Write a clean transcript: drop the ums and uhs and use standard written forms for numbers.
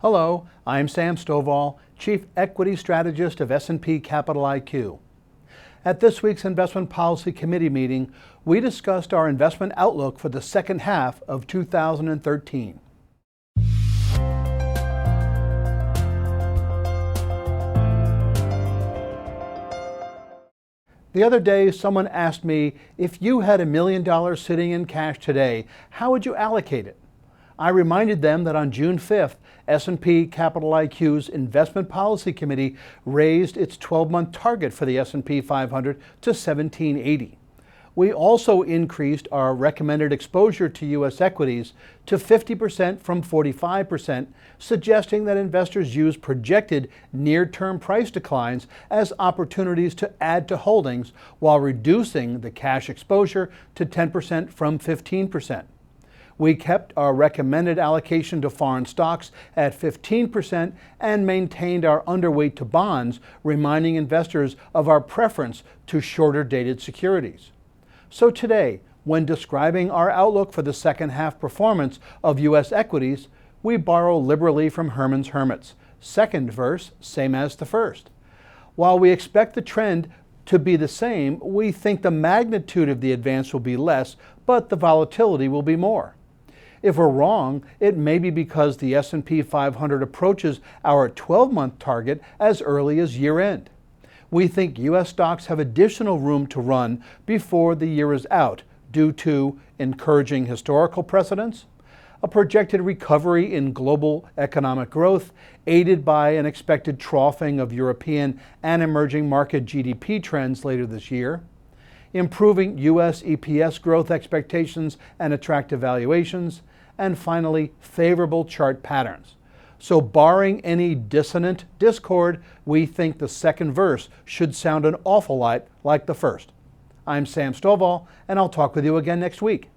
Hello, I'm Sam Stovall, Chief Equity Strategist of S&P Capital IQ. At this week's Investment Policy Committee meeting, we discussed our investment outlook for the second half of 2013. The other day, someone asked me, if you had $1 million sitting in cash today, how would you allocate it? I reminded them that on June 5th, S&P Capital IQ's Investment Policy Committee raised its 12-month target for the S&P 500 to 1780. We also increased our recommended exposure to U.S. equities to 50% from 45%, suggesting that investors use projected near-term price declines as opportunities to add to holdings while reducing the cash exposure to 10% from 15%. We kept our recommended allocation to foreign stocks at 15% and maintained our underweight to bonds, reminding investors of our preference to shorter dated securities. So today, when describing our outlook for the second half performance of U.S. equities, we borrow liberally from Herman's Hermits. Second verse, same as the first. While we expect the trend to be the same, we think the magnitude of the advance will be less, but the volatility will be more. If we're wrong, it may be because the S&P 500 approaches our 12-month target as early as year-end. We think U.S. stocks have additional room to run before the year is out due to encouraging historical precedents, a projected recovery in global economic growth aided by an expected troughing of European and emerging market GDP trends later this year, improving U.S. EPS growth expectations and attractive valuations, and finally, favorable chart patterns. So barring any dissonant discord, we think the second verse should sound an awful lot like the first. I'm Sam Stovall, and I'll talk with you again next week.